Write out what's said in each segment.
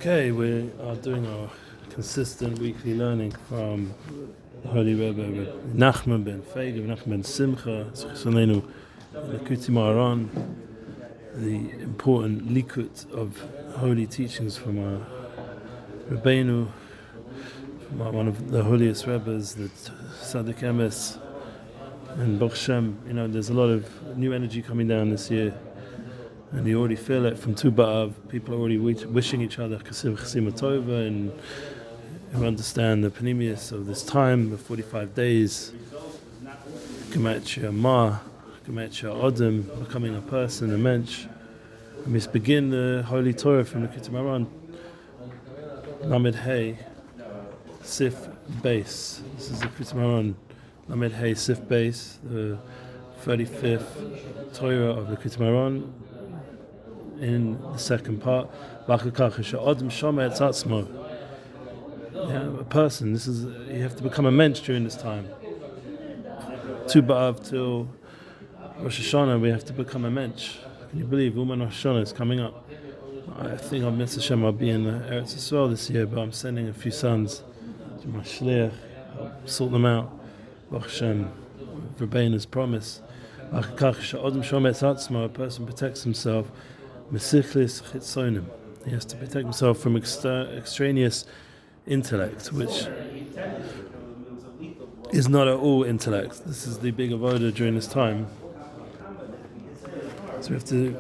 Okay, we are doing our consistent weekly learning from Holy Rebbe Nachman ben Feigev, Nachman ben Simcha, Chesonenu, Likutei Moharan, the important Likut of holy teachings from our Rebbeinu, from one of the holiest Rebbes, the Tzaddik Emes, and Baruch Shem. There's a lot of new energy coming down this year. And you already feel it from Tu B'Av. People are already wishing each other Chesima Tova, and who understand the panemius of this time, the 45 days, Gematria Ma, Gematria Odom, becoming a person, a mensch. And we begin the Holy Torah from the Likutei Moharan, Lamed Hey, Sif Beis. This is the Likutei Moharan, Lamed Hey, Sif Beis, the 35th Torah of the Likutei Moharan. In the second part, a person. You have to become a mensch during this time. Tu B'Av till Rosh Hashana, we have to become a mensch. Can you believe Rosh Hashana is coming up? I think I'll be in Eretz Yisrael this year, but I'm sending a few sons to my shliach, sort them out. Baruch Hashem, Rebbeinu promise. A person protects himself. He has to protect himself from extraneous intellect, which is not at all intellect. This is the big avoda during this time. So we have to,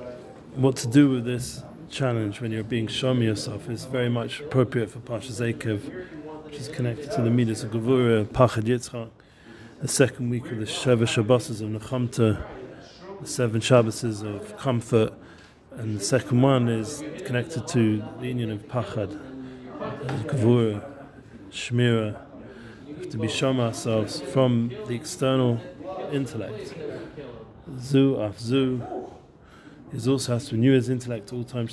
what to do with this challenge when you're being shomi yourself is very much appropriate for Pasha Zekev, which is connected to the Midas of Gevura, Pachad Yitzchak, the second week of the Sheva Shabbosos of Nechemta, the 7 Shabbosos of comfort. And the second one is connected to the union of Pachad, Gevura, Shmira. We have to be shoma ourselves from the external intellect. Zu af zu. He also has to renew his intellect all the time.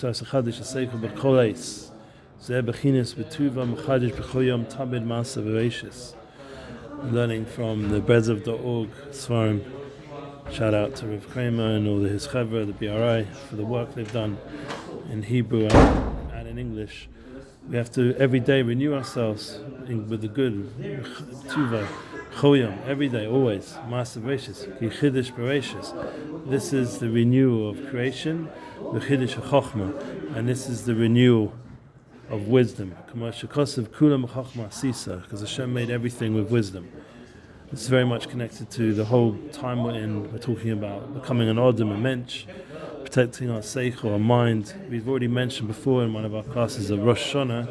Learning from the breads.org Svarim. Shout out to Rav Kramer and all his chevra, the BRI, for the work they've done in Hebrew and in English. We have to every day renew ourselves with the good. Tuva, choyam, every day, always. Master Bereshis, Chidish Bereshis. This is the renewal of creation, the Chidish Chochma, and this is the renewal of wisdom. Because Hashem made everything with wisdom. It's very much connected to the whole time we're in. We're talking about becoming an odom, a mensch, protecting our seichel, our mind. We've already mentioned before in one of our classes of Rosh Hashana,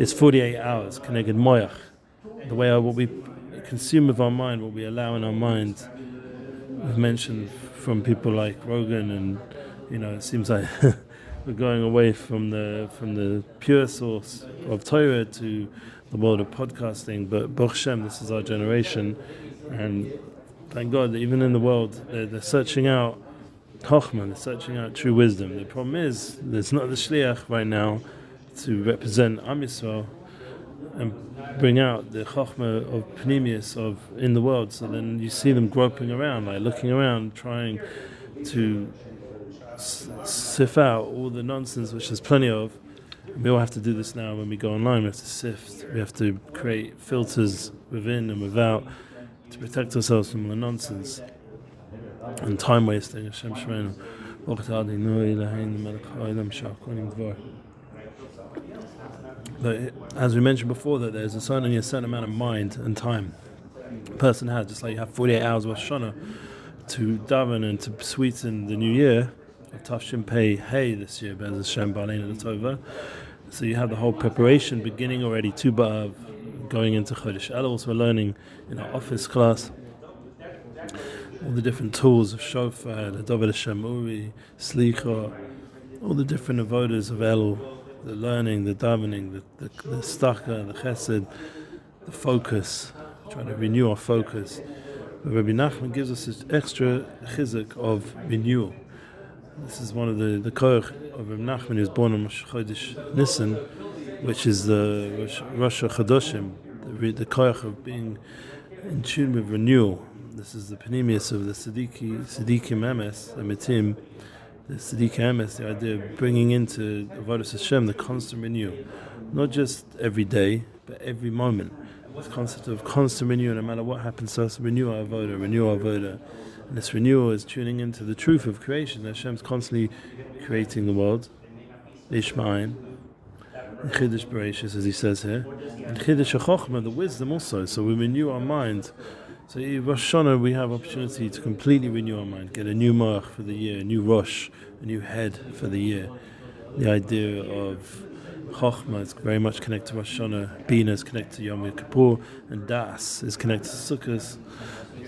it's 48 hours, keneged moyach. The way what we consume of our mind, what we allow in our mind. We've mentioned from people like Rogan, and it seems like we're going away from the pure source of Torah to the world of podcasting, but Baruch Shem, this is our generation, and thank God that even in the world they're searching out Chochmah, they're searching out true wisdom. The problem is there's not the shliach right now to represent Am Yisrael and bring out the Chochmah of Pnimius of in the world. So then you see them groping around, like looking around, trying to sift out all the nonsense, which there's plenty of. We all have to do this now when we go online. We have to sift. We have to create filters within and without to protect ourselves from the nonsense and time wasting. But as we mentioned before, that there's a certain amount of mind and time a person has, just like you have 48 hours of Rosh Hashana to daven and to sweeten the new year of Tafshin Pei Hey this year, Be'ez Hashem Ba'aleinu L'Tova. So you have the whole preparation beginning already, Tu B'Av, going into Chodesh Elul. Also we're learning in our office class all the different tools of Shofar, the Doved Hashem Uri, Slicha, all the different avodas of Elul, the learning, the davening, the staka, the chesed, the focus, trying to renew our focus. But Rabbi Nachman gives us this extra chizuk of renewal. This is one of the koach of Reb Nachman, who was born on Chodesh Nisan, which is the Rosh Chodoshim, the koach of being in tune with renewal. This is the panemius of the Siddiqim Emes, the Mitim, the Tzaddik Emes, the idea of bringing into Avodas Hashem the constant renewal, not just every day, but every moment. This concept of constant renewal, no matter what happens to us, renew our Avodah, renew our Avodah. And this renewal is tuning into the truth of creation. Hashem's constantly creating the world, Ishmael, Chiddush Bereshis, as he says here, and Chiddush HaChochmah, the wisdom also. So we renew our mind. So in Rosh Hashana we have opportunity to completely renew our mind, get a new Moach for the year, a new Rosh, a new head for the year. The idea of Chochmah is very much connected to Rosh Hashana, Bina is connected to Yom Kippur, and Das is connected to Sukkot.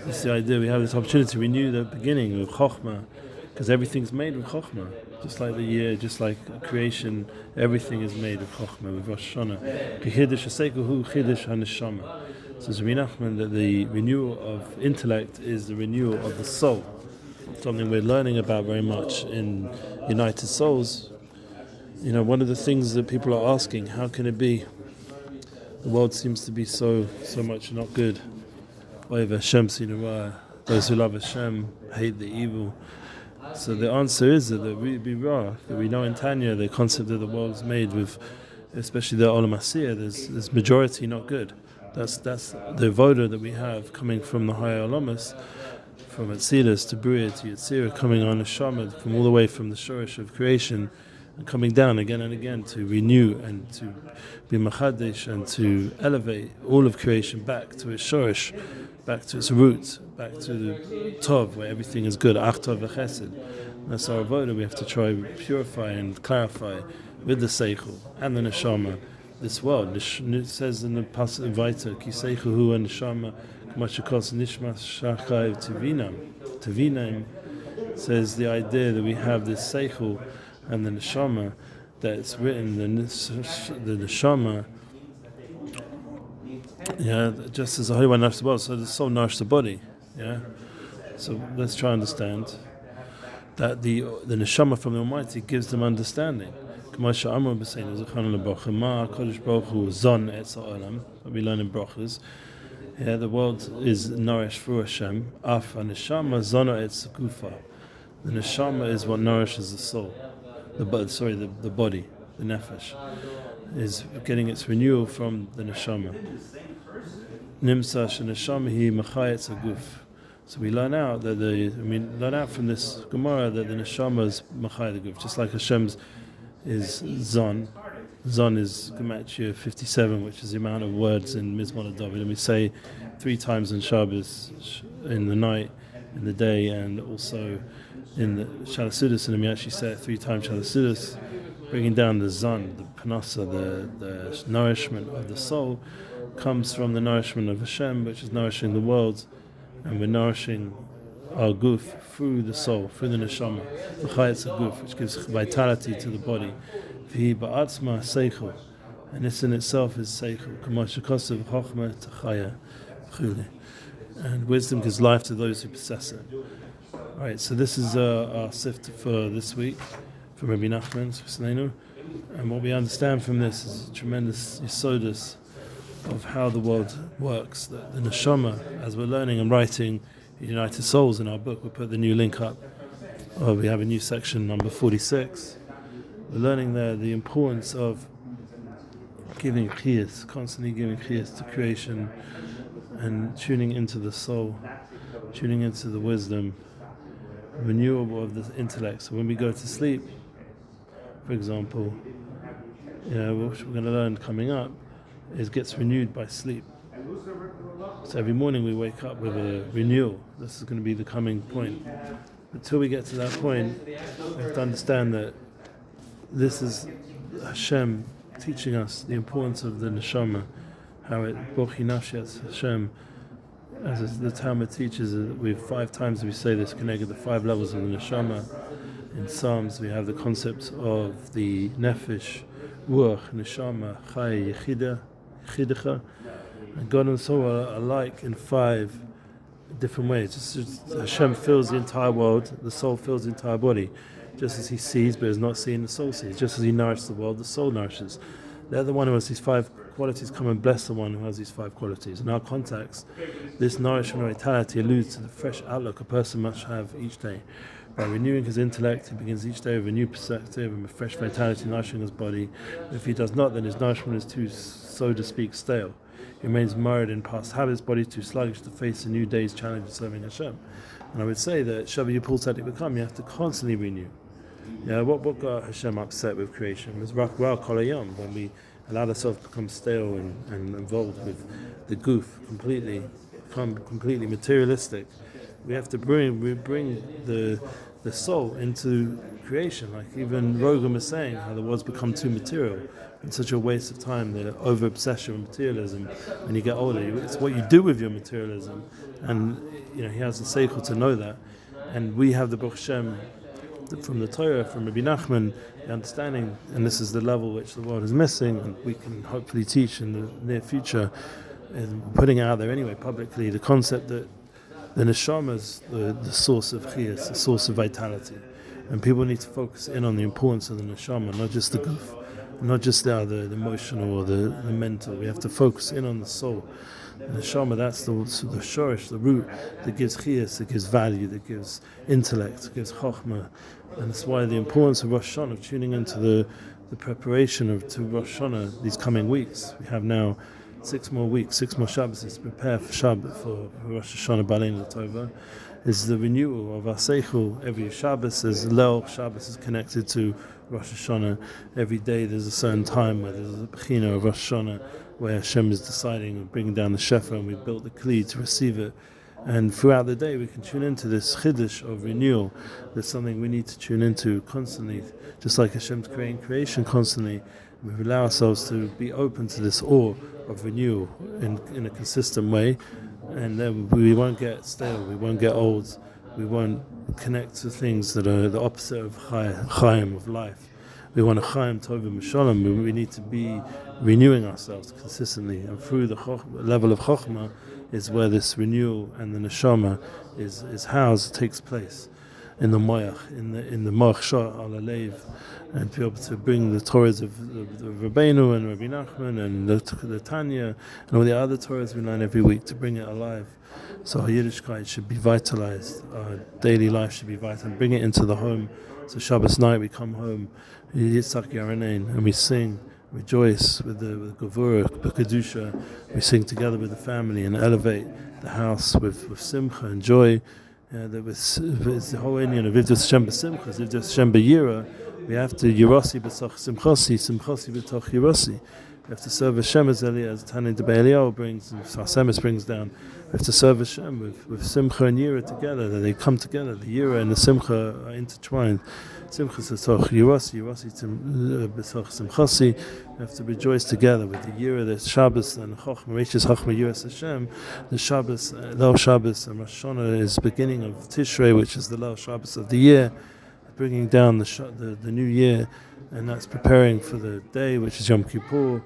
It's the idea we have this opportunity to renew the beginning of Chochmah, because everything's made with Chochmah. Just like the year, just like creation, everything is made of Chochmah, with Rosh Hashana. Chiddush HaSeikel Chiddush HaNeshama. Says Rabbi Nachman that the renewal of intellect is the renewal of the soul. Something we're learning about very much in United Souls. You know, one of the things that people are asking, how can it be? The world seems to be so much not good. Hashem Sinurah. Those who love Hashem hate the evil. So the answer is that we know in Tanya the concept that the world is made with, especially the Olam Asiyah, there's majority not good. That's the voda that we have coming from the higher Olamas, from Atzilus to Bria to Yetzirah, coming on a Shamad, from all the way from the Shorish of creation, and coming down again and again to renew and to be Machadesh and to elevate all of creation back to its Shorish, back to its roots, back to the Tov, where everything is good, Ach Tov V'Chesed. That's our voda. We have to try to purify and clarify with the Seichel and the Neshama this world. It says in the Pasuk Vaita, Kiseichu hu neshama k'mashikos nishmas shachai Tevinam says the idea that we have this Seichel and the Neshama, that it's written, the Neshama, just as the Holy One nourishes the body, so the soul nourishes the body. So let's try and understand that the Neshama from the Almighty gives them understanding. We learn in brachas. The world is nourished through Hashem. Af neshama zona et gufa. The neshama is what nourishes the soul. The body, the nefesh, is getting its renewal from the neshama. Nimsa sheneshama hi machayet aguf. So we learn out from this Gemara that the neshama is machayet aguf, just like Hashem's is Zon. Zon is Gematria 57, which is the amount of words in Mizmor David. And we say 3 times in Shabbos, in the night, in the day, and also in the Shalasudis. And we actually say it 3 times Shalasudis, bringing down the Zon, the Panasa, the nourishment of the soul, comes from the nourishment of Hashem, which is nourishing the world. And we're nourishing our guf through the soul, through the neshama, the chayetz guf, which gives vitality to the body. V'hi ba'atzma seichel, and this in itself is seichel. K'mashikosav chochma t'chaya, chuli, and wisdom gives life to those who possess it. All right, so this is our sift for this week from Rabbi Nachman, and what we understand from this is a tremendous yesodus of how the world works. The neshama, as we're learning and writing United Souls in our book, we'll put the new link up. We have a new section, number 46. We're learning there the importance of giving chiyas, constantly giving chiyas to creation and tuning into the soul, tuning into the wisdom, renewal of the intellect. So when we go to sleep, for example, what we're going to learn coming up is gets renewed by sleep. So every morning we wake up with a renewal. This is going to be the coming point. Until we get to that point, we have to understand that this is Hashem teaching us the importance of the neshama, how it Bochi Nafshet Hashem, as the Talmud teaches, we 5 times we say this, connected the 5 levels of the neshama. In Psalms we have the concept of the nefesh, ruach, neshama, chay, yechidecha. And God and soul are alike in 5 different ways. Just Hashem fills the entire world, the soul fills the entire body. Just as he sees but is not seen, the soul sees. Just as he nourishes the world, the soul nourishes. The other one who has these 5 qualities come and bless the one who has these 5 qualities. In our context, this nourishment or vitality alludes to the fresh outlook a person must have each day. By renewing his intellect, he begins each day with a new perspective and with fresh vitality nourishing his body. If he does not, then his nourishment is too, so to speak, stale. He remains mired in past habits, body too sluggish to face a new day's challenge of serving Hashem. And I would say that Shabbat Yipul Tzaddik B'Kam, you have to constantly renew. Yeah, what got Hashem upset with creation was Rakwa Kol Hayom, when we allowed ourselves to become stale and involved with the goof completely, become completely materialistic. We have to bring the soul into creation. Like even Rogam is saying, how the world's become too material. It's such a waste of time, the over-obsession with materialism. When you get older, it's what you do with your materialism. And he has the seichel to know that. And we have the Baruch Hashem from the Torah, from Rebbe Nachman, the understanding, and this is the level which the world is missing, and we can hopefully teach in the near future, and putting it out there anyway publicly, the concept that the neshama is the source of chiyas, the source of vitality, and people need to focus in on the importance of the neshama, not just the goof, not just the emotional or the mental. We have to focus in on the soul. The neshama, that's the shorish, the root that gives chiyas, that gives value, that gives intellect, that gives chokhmah, and that's why the importance of Rosh Hashanah, of tuning into the preparation to Rosh Hashanah these coming weeks. We have now 6 more weeks, 6 more Shabbos to prepare for Shabbat, for Rosh Hashanah Balein Latova, is the renewal of our seichel. Every Shabbos, as Leil Shabbos is connected to Rosh Hashanah. Every day there's a certain time where there's a bechina of Rosh Hashanah, where Hashem is deciding and bringing down the shefa, and we built the kli to receive it. And throughout the day we can tune into this chiddush of renewal. There's something we need to tune into constantly, just like Hashem's creating creation constantly. We allow ourselves to be open to this awe of renewal in a consistent way, and then we won't get stale, we won't get old, we won't connect to things that are the opposite of chayim, of life. We want a chayim tovim shalom. We need to be renewing ourselves consistently, and through the level of chokhmah is where this renewal and the neshama is housed, takes place in the moyach, in the moach shah al alev, and be able to bring the Torahs of the Rabbeinu and Rabbi Nachman and the Tanya and all the other Torahs we learn every week, to bring it alive. So our Yiddishkeit should be vitalized, our daily life should be vital, bring it into the home. So Shabbos night we come home, Yitzhak Yaranein, and we sing, rejoice with the Gevurah, the Kedusha. We sing together with the family and elevate the house with simcha and joy. It's the whole Indian of Ivdas Hashem b'simcha, Ivdas Hashem b'yira. We have to Yerasi b'toch simchasi, simchasi b'toch Yerasi. We have to serve Hashem as Tani de Be'eliyahu brings, and Sarsemis brings down. We have to serve Hashem with simcha and yira together, that they come together. The yira and the simcha are intertwined. Simcha b'toch Yerasi, Yerasi b'toch simchasi. We have to rejoice together with the yira, the Shabbos and Chochmah, Reishis Chochmah Yiras Hashem. The Shabbos, Leil Shabbos and Rosh Hashanah is beginning of Tishrei, which is the Leil Shabbos of the year, bringing down the new year, and that's preparing for the day which is Yom Kippur,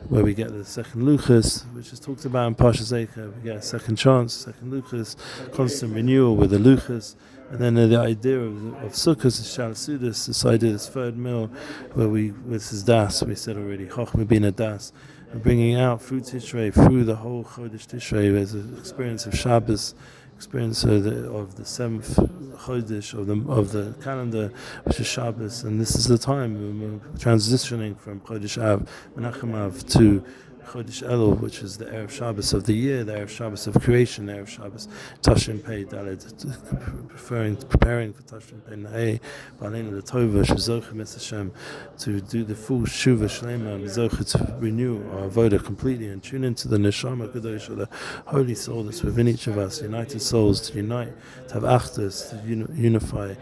where we get the second Luchas, which is talked about in Parshas Eicha. We get a second chance, second Luchas, constant renewal with the Luchas. And then the idea of Sukkot is Shal Sudas, this idea, this third meal, where this is Das, we said already, Chochmah Bina Das, and bringing out through Tishrei, through the whole Chodesh Tishrei, there's an experience of Shabbos, experience of the 7th Chodesh of the calendar, which is Shabbos, and this is the time when we're transitioning from Chodesh Av, Menachem Av, to Chodesh Elul, which is the Erev Shabbos of the year, the Erev Shabbos of creation, the Erev Shabbos Tashrin Pei Dalet, preparing for Tashrin Pei Na'eh, Balein Latova, Shvizochem Es Hashem, to do the full Shuva Shlema, and to renew our Avodah completely and tune into the Neshama Kadosh, the Holy Soul that's within each of us, united souls, to unite, to have achdus, to unify,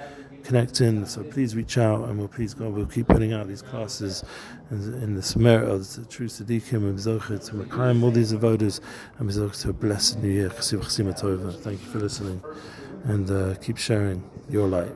connect in. So please reach out, and we'll keep putting out these classes in this merit of the true tzaddikim, and Mizochet to Mekayim all these avodas, and Mizochet to a blessed new year. Thank you for listening, and keep sharing your light.